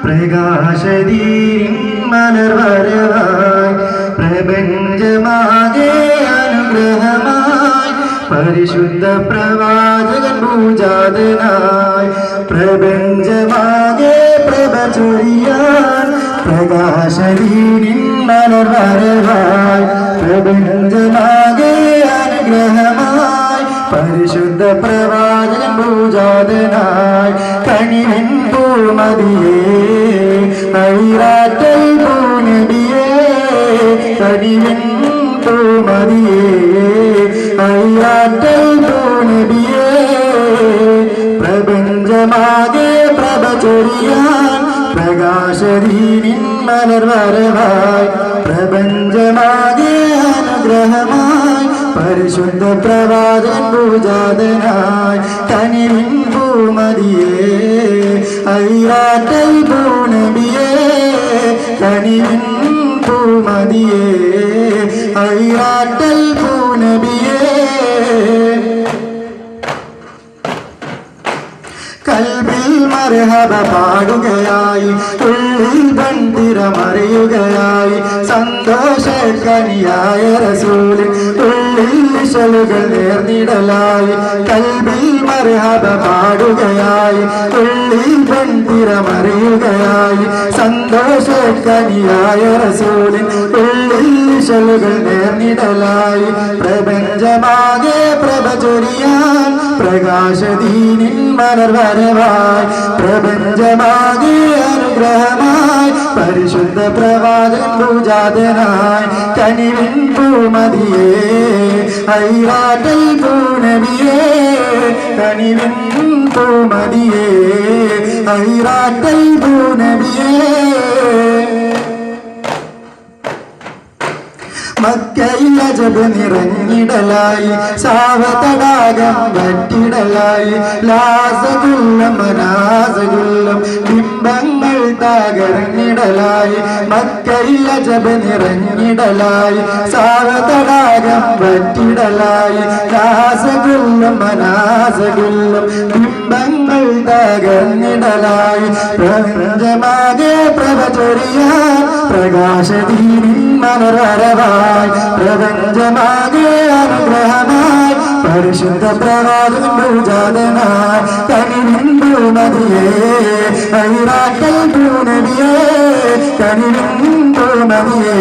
പ്രകാശദീൻ മലർവരവായി പ്രപഞ്ചമാകെ അനുഗ്രഹമായി പരിശുദ്ധ പ്രവാചകൻ പൂജാതനായി പ്രപഞ്ചമാകെ പ്രഭ ചൊരിയാൻ പ്രകാശദീൻ മലർവരവായി പ്രപഞ്ചമാകെ അനുഗ്രഹമായി പരിശുദ്ധ പ്രവാചകൻ പൂജാതനായി കനിവൻ പൂമതിയേ ഐരാറ്റൽ പൂനബിയേ കനിവൻ പൂമതിയേ ഐരാറ്റൽ പൂനബിയേ പ്രപഞ്ചമാകെ പ്രഭ ചൊരിയാൻ പ്രകാശദീനിൻ മലർവരവായി പ്രപഞ്ചമാകെ അനുഗ്രഹമായി പരിശുദ്ധ പ്രവാചകൻ പൂജാതനായി കനിവിൻ പൂമതിയേ ഐരാറ്റൽ പൂനബിയേ കനിവിൻ പൂമതിയേ ഐരാറ്റൽ പൂനബിയേ കൽബിൽ മർഹബ പാടുകയായി ഉള്ളിൽ ബന്ധിരമറിയുകയായി സന്തോഷക്കനിയായ റസൂലിൻ ഉള്ളിൽ നിശലുകൾ നേർന്നിടലായി കൽബിൽ മർഹബ പാടുകയായി ഉള്ളിൽ ബന്ധിരമറിയുകയായി സന്തോഷക്കനിയായ റസൂലിൻ ഉള്ളിൽ നിശലുകൾ നേർന്നിടലായി പ്രപഞ്ചമാകെ പ്രഭ ചൊരിയാൻ പ്രകാശദീനിൻ മലർവരവായി പ്രപഞ്ചമാകെ അനുഗ്രഹമായി പരിശുദ്ധ പ്രവാചകൻ പൂജാതനായി കനിവിൻ പൂമതിയേ ഐരാറ്റൽ പൂനബിയേ കനിവിൻ പൂമതിയേ ഐരാറ്റൽ പൂനബിയേ മക്കയിൽ അജബ് നിറഞ്ഞിടലായി സാവതടാകം വറ്റിടലായി ലാസകുല്ലം മനാസകുല്ലം ബിംബങ്ങൾ തകർന്നിടലായി മക്കയിൽ അജബ് നിറഞ്ഞിടലായി സാവതടാകം വറ്റിടലായി ലാസകുല്ലം മനാസകുല്ലം ബിംബങ്ങൾ തകർന്നിടലായി പ്രപഞ്ചമാകെ പ്രഭ ചൊരിയാൻ പ്രകാശദീനിൻ മലർവരവായി പ്രപഞ്ചമാകെ അനുഗ്രഹമായി പരിശുദ്ധ പ്രവാചകൻ പൂജാതനായി കനിവിൻ പൂമതിയേ ഐരാറ്റൽ പൂനബിയേ കനിവിൻ പൂമതിയേ